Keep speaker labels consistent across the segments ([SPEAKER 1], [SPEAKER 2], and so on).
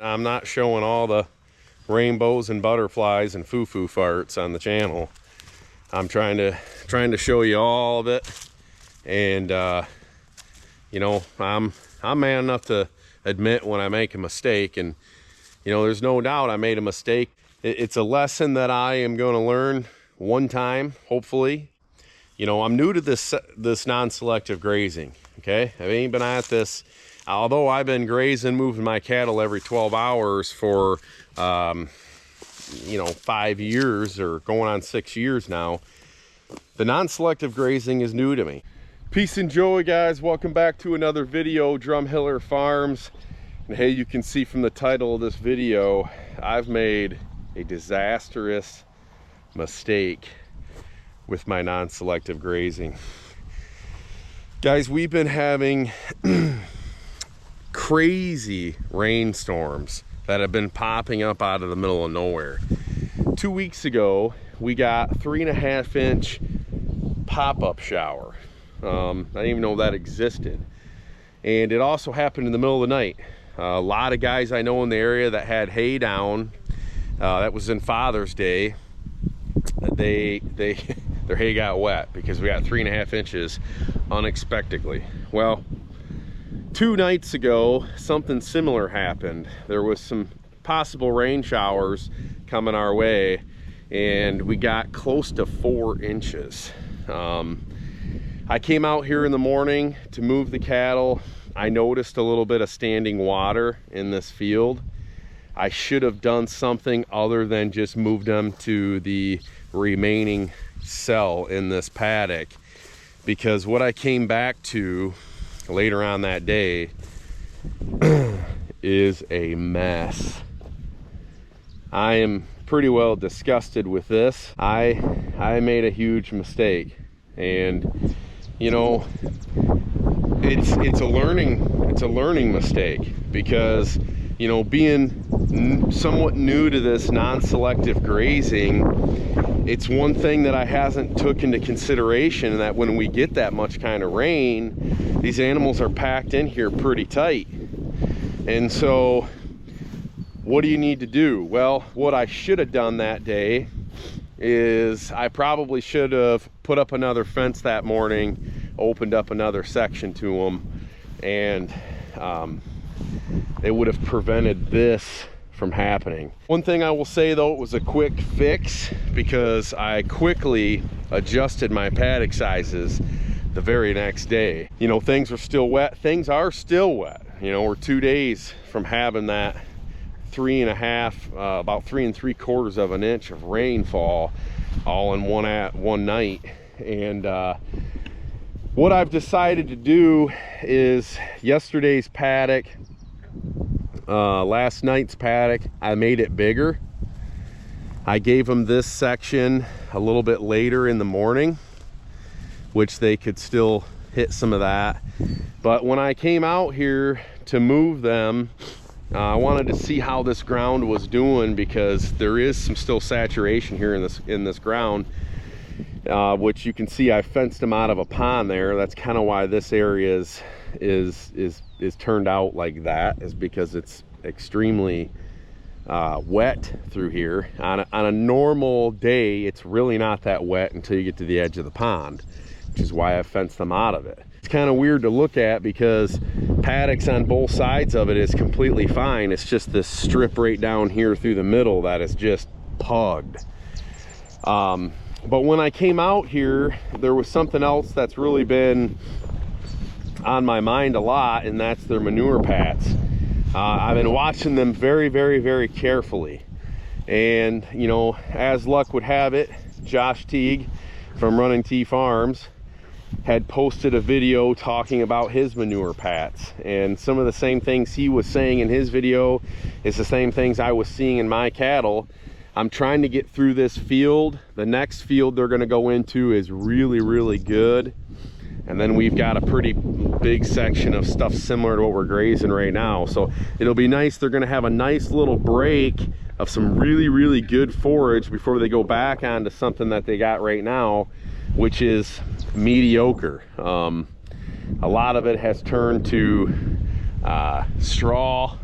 [SPEAKER 1] I'm not showing all the rainbows and butterflies and foo-foo farts on the channel. I'm trying to show you all of it, and you know, I'm man enough to admit when I make a mistake, and you know, there's no doubt I made a mistake. It's a lesson that I am going to learn one time, hopefully. You know, I'm new to this non-selective grazing. Okay, I ain't been at this. Although I've been grazing, moving my cattle every 12 hours for, you know, 5 years or going on 6 years now, the non-selective grazing is new to me. Peace and joy, guys. Welcome back to another video, Drumheller Farms. And hey, you can see from the title of this video, I've made a disastrous mistake with my non-selective grazing. Guys, we've been having crazy rainstorms that have been popping up out of the middle of nowhere. 2 weeks ago, we got 3.5 inch pop-up shower. I didn't even know that existed. And it also happened in the middle of the night. A lot of guys I know in the area that had hay down, that was in Father's Day, their hay got wet because we got 3.5 inches unexpectedly. Well, 2 nights ago, something similar happened. There was some possible rain showers coming our way, and we got close to 4 inches. I came out here in the morning to move the cattle. I noticed a little bit of standing water in this field. I should have done something other than just move them to the remaining cell in this paddock, because what I came back to later on that day is a mess. I am pretty well disgusted with this. I made a huge mistake, and you know, it's a learning mistake, because you know, being somewhat new to this non-selective grazing, it's one thing that I hasn't took into consideration, that when we get that much kind of rain, these animals are packed in here pretty tight. And so what do you need to do? Well, what I should have done that day is I probably should have put up another fence that morning, opened up another section to them, and it would have prevented this from happening. One thing I will say though, it was a quick fix, because I quickly adjusted my paddock sizes the very next day. You know, things were still wet. Things are still wet. You know, we're 2 days from having that 3.5, about 3 3/4 of an inch of rainfall all in one night. And what I've decided to do is yesterday's paddock, last night's paddock, I made it bigger. I gave them this section a little bit later in the morning, which they could still hit some of that. But when I came out here to move them, I wanted to see how this ground was doing, because there is some still saturation here in this ground, which you can see I fenced them out of a pond there. That's kind of why this area is turned out like that, is because it's extremely wet through here. On a normal day, it's really not that wet until you get to the edge of the pond, which is why I fenced them out of it. It's kind of weird to look at, because paddocks on both sides of it is completely fine. It's just this strip right down here through the middle that is just pugged. But when I came out here, there was something else that's really been on my mind a lot, and that's their manure pats. I've been watching them very, very, very carefully. And, you know, as luck would have it, Josh Teague from Running T Farms had posted a video talking about his manure pats. And some of the same things he was saying in his video is the same things I was seeing in my cattle. I'm trying to get through this field. The next field they're going to go into is really, really good. And then we've got a pretty big section of stuff similar to what we're grazing right now. So it'll be nice. They're going to have a nice little break of some really, really good forage before they go back onto something that they got right now, which is mediocre. A lot of it has turned to straw,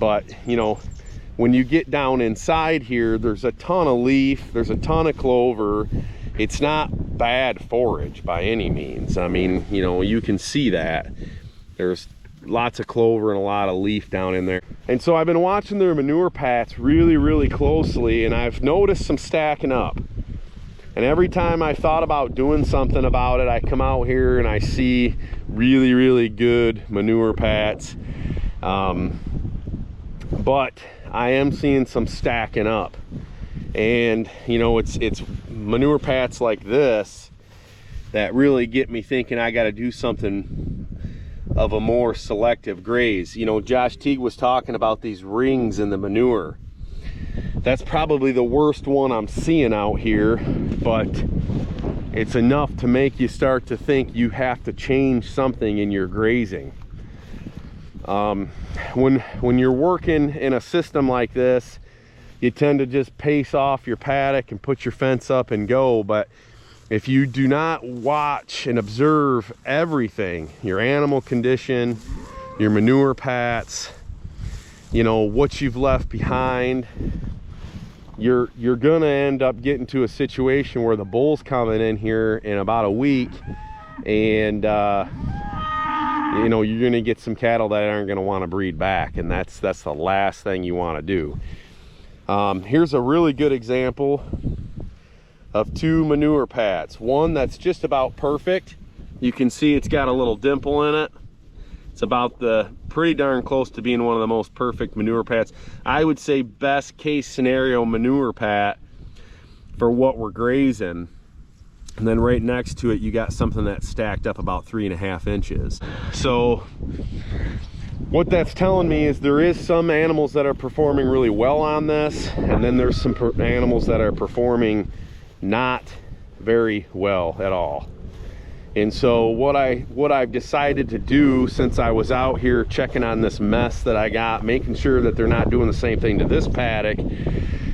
[SPEAKER 1] But you know, when you get down inside here, there's a ton of leaf, there's a ton of clover. It's not bad forage by any means. I mean, you know, you can see that there's lots of clover and a lot of leaf down in there. And so I've been watching their manure pats really closely, and I've noticed some stacking up. And every time I thought about doing something about it, I come out here and I see really good manure pats. But I am seeing some stacking up. And you know, it's manure pats like this that really get me thinking I got to do something of a more selective graze. You know, Josh Teague was talking about these rings in the manure. That's probably the worst one I'm seeing out here, but it's enough to make you start to think you have to change something in your grazing. When you're working in a system like this, you tend to just pace off your paddock and put your fence up and go. But if you do not watch and observe everything, your animal condition, your manure pats, you know, what you've left behind, you're gonna end up getting to a situation where the bull's coming in here in about a week, and you know, you're gonna get some cattle that aren't gonna want to breed back, and that's the last thing you want to do. Here's a really good example of two manure pats. One that's just about perfect. You can see it's got a little dimple in it. It's about pretty darn close to being one of the most perfect manure pats. I would say best case scenario manure pat for what we're grazing. And then right next to it, you got something that's stacked up about 3.5 inches. So what that's telling me is there is some animals that are performing really well on this, and then there's some animals that are performing not very well at all. And so what I've decided to do, since I was out here checking on this mess that I got, making sure that they're not doing the same thing to this paddock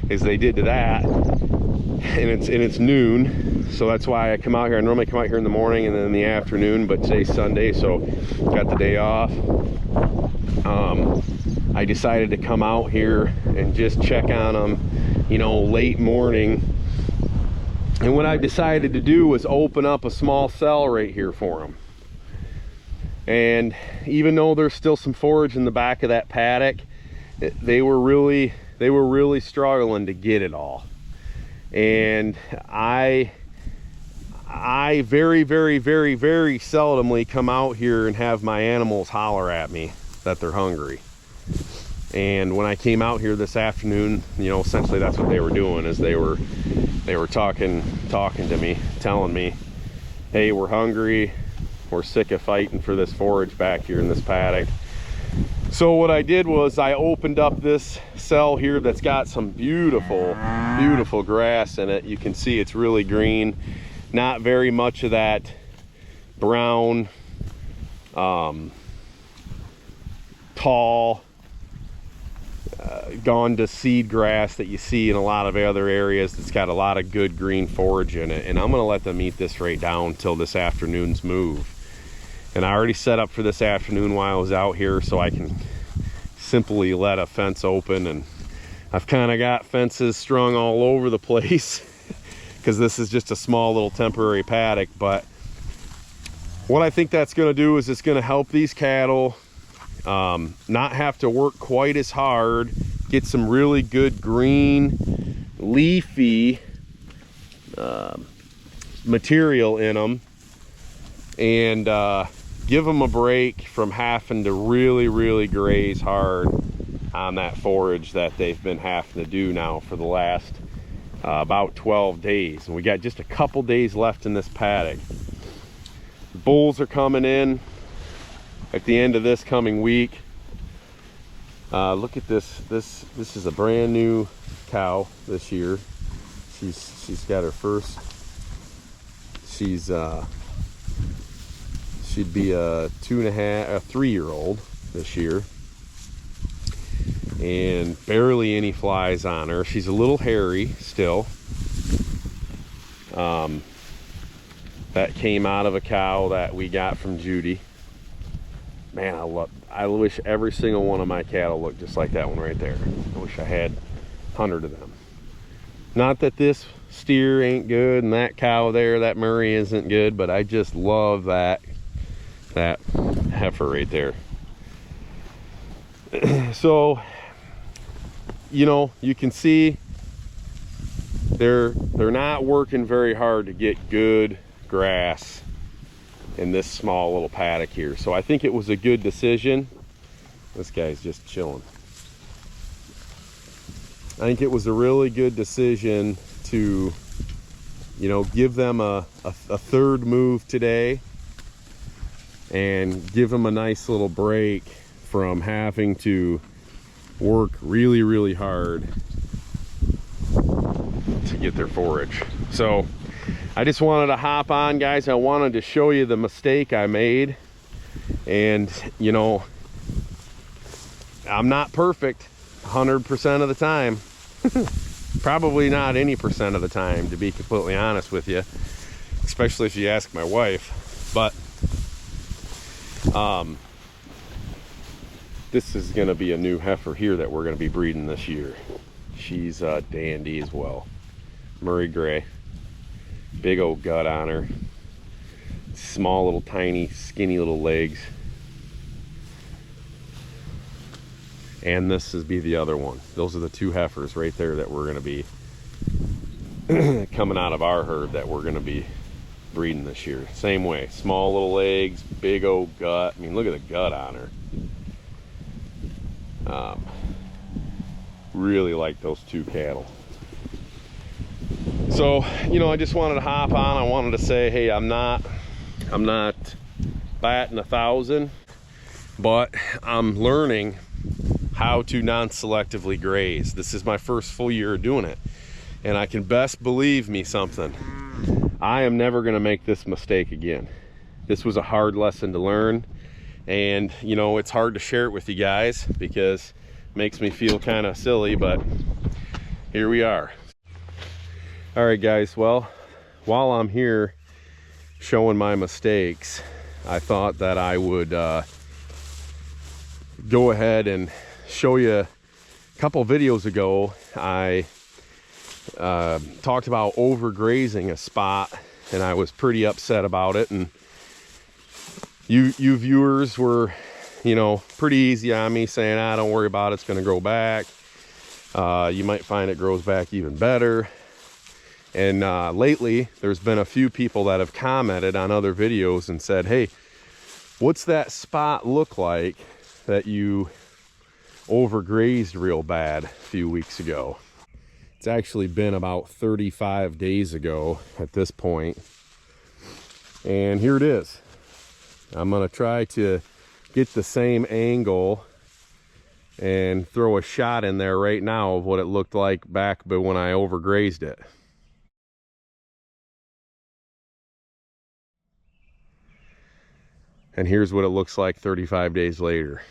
[SPEAKER 1] as they did to that, and it's noon, so that's why I come out here. I normally come out here in the morning and then in the afternoon, but today's Sunday, so got the day off. I decided to come out here and just check on them, you know, late morning. And what I decided to do was open up a small cell right here for them. And even though there's still some forage in the back of that paddock, they were really struggling to get it all. And I very seldomly come out here and have my animals holler at me that they're hungry. And when I came out here this afternoon, you know, essentially that's what they were doing, is they were talking to me, telling me, hey, we're hungry, we're sick of fighting for this forage back here in this paddock. So what I did was I opened up this cell here that's got some beautiful grass in it. You can see it's really green, not very much of that brown tall gone to seed grass that you see in a lot of other areas. It's got a lot of good green forage in it, and I'm going to let them eat this right down till this afternoon's move. And I already set up for this afternoon while I was out here, so I can simply let a fence open. And I've kind of got fences strung all over the place because this is just a small little temporary paddock. But what I think that's going to do is it's going to help these cattle not have to work quite as hard, get some really good green leafy material in them, and give them a break from having to really graze hard on that forage that they've been having to do now for the last about 12 days. And we got just a couple days left in this paddock. The bulls are coming in at the end of this coming week. Look at this. This is a brand new cow this year. She's got her first. She'd be a 3-year-old this year, and barely any flies on her. She's a little hairy still. That came out of a cow that we got from Judy. Man, I love I wish every single one of my cattle looked just like that one right there. I wish I had 100 of them. Not that this steer ain't good and that cow there, that Murray isn't good, but I just love that heifer right there. So, you know, you can see they're not working very hard to get good grass in this small little paddock here. So I think it was a good decision. This guy's just chilling. I think it was a really good decision to, you know, give them a third move today and give them a nice little break from having to work really, really hard to get their forage. So I just wanted to hop on, guys. I wanted to show you the mistake I made. And, you know, I'm not perfect 100% of the time. Probably not any percent of the time, to be completely honest with you, especially if you ask my wife. But this is going to be a new heifer here that we're going to be breeding this year. She's a dandy as well. Murray Gray. Big old gut on her. Small little tiny skinny little legs. And this is be the other one. Those are the two heifers right there that we're going to be coming out of our herd that we're going to be breeding this year. Same way, small little legs, big old gut. I mean, look at the gut on her. Really like those two cattle. So, you know, I just wanted to hop on. I wanted to say, hey, I'm not batting 1,000, but I'm learning how to non-selectively graze. This is my first full year of doing it, and I can best believe me something, I am never going to make this mistake again. This was a hard lesson to learn, and you know, it's hard to share it with you guys because it makes me feel kind of silly, but here we are. All right, guys, well, while I'm here showing my mistakes, I thought that I would go ahead and show you. A couple videos ago I talked about overgrazing a spot, and I was pretty upset about it, and you viewers were, you know, pretty easy on me, saying, ah, don't worry about it, it's going to grow back, you might find it grows back even better. And lately there's been a few people that have commented on other videos and said, hey, what's that spot look like that you overgrazed real bad a few weeks ago? It's actually been about 35 days ago at this point, and here it is. I'm gonna try to get the same angle and throw a shot in there right now of what it looked like back when I overgrazed it. And here's what it looks like 35 days later.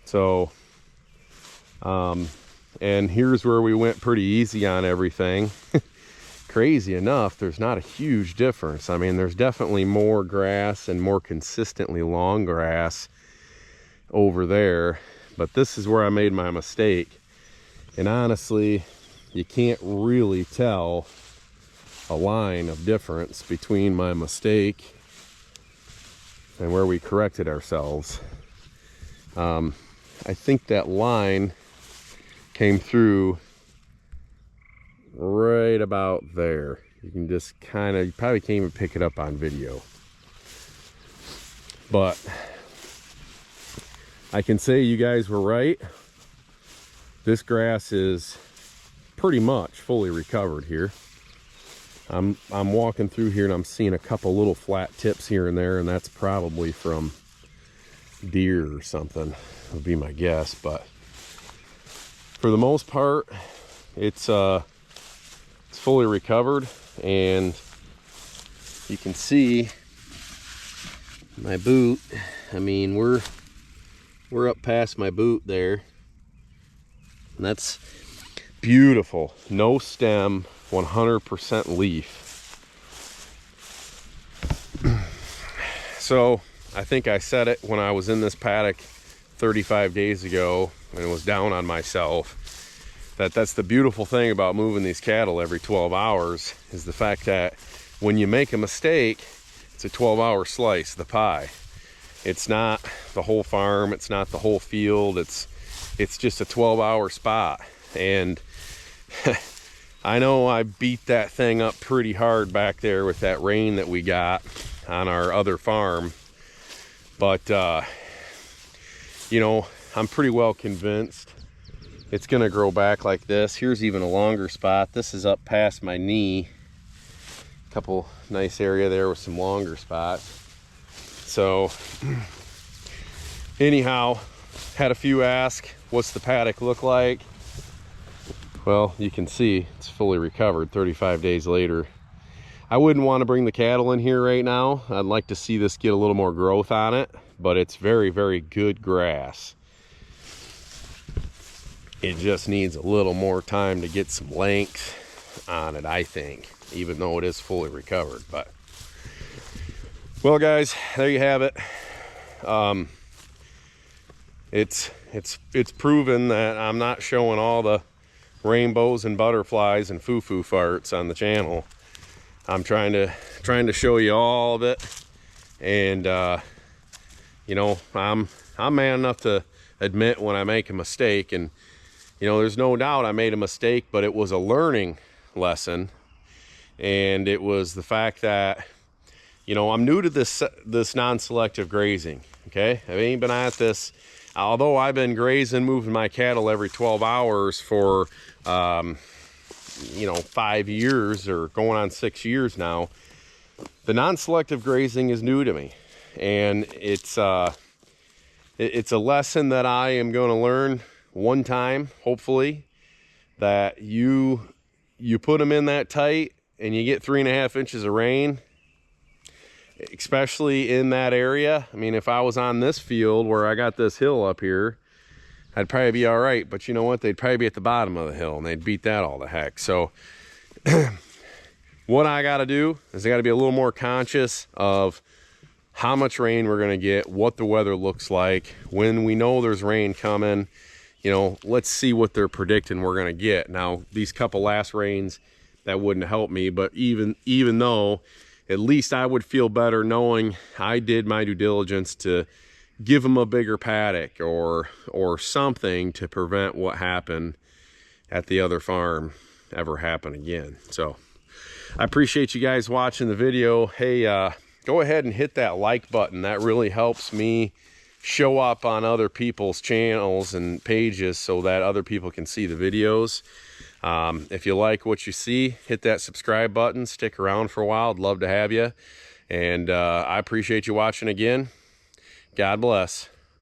[SPEAKER 1] So, and here's where we went pretty easy on everything. Crazy enough, there's not a huge difference. I mean, there's definitely more grass and more consistently long grass over there, but this is where I made my mistake. And honestly, you can't really tell a line of difference between my mistake and where we corrected ourselves. I think that line came through right about there. You can just kind of, you probably can't even pick it up on video, but I can say you guys were right. This grass is pretty much fully recovered here. I'm walking through here and I'm seeing a couple little flat tips here and there, and that's probably from deer or something, would be my guess. But for the most part, it's fully recovered, and you can see my boot. I mean, we're up past my boot there, and that's beautiful. No stem, 100% leaf. So I think I said it when I was in this paddock 35 days ago and was down on myself, that's the beautiful thing about moving these cattle every 12 hours is the fact that when you make a mistake, it's a 12-hour slice of the pie. It's not the whole farm, it's not the whole field, it's just a 12-hour spot. And I know I beat that thing up pretty hard back there with that rain that we got on our other farm, but you know, I'm pretty well convinced it's gonna grow back like this. Here's even a longer spot. This is up past my knee. Couple nice area there with some longer spots. So anyhow, had a few ask, what's the paddock look like? Well, you can see it's fully recovered 35 days later. I wouldn't want to bring the cattle in here right now. I'd like to see this get a little more growth on it, but it's very, very good grass. It just needs a little more time to get some length on it, I think, even though it is fully recovered. But well, guys, there you have it. It's proven that I'm not showing all the rainbows and butterflies and foo-foo farts on the channel. I'm trying to show you all of it, and you know, I'm man enough to admit when I make a mistake, and you know, there's no doubt I made a mistake, but it was a learning lesson. And it was the fact that, you know, I'm new to this non-selective grazing. Okay, I ain't been at this, although I've been grazing, moving my cattle every 12 hours for you know, 5 years or going on 6 years now. The non-selective grazing is new to me, and it's a lesson that I am going to learn one time, hopefully, that you put them in that tight and you get 3.5 inches of rain, especially in that area. I mean, if I was on this field where I got this hill up here, I'd probably be all right, but you know what? They'd probably be at the bottom of the hill and they'd beat that all to heck. So what I got to do is I got to be a little more conscious of how much rain we're going to get, what the weather looks like. When we know there's rain coming, you know, let's see what they're predicting we're going to get. Now, these couple last rains, that wouldn't help me, but even though, at least I would feel better knowing I did my due diligence to give them a bigger paddock or something to prevent what happened at the other farm ever happen again. So I appreciate you guys watching the video. Hey, go ahead and hit that like button. That really helps me show up on other people's channels and pages so that other people can see the videos. If you like what you see, hit that subscribe button. Stick around for a while. I'd love to have you. And I appreciate you watching again. God bless.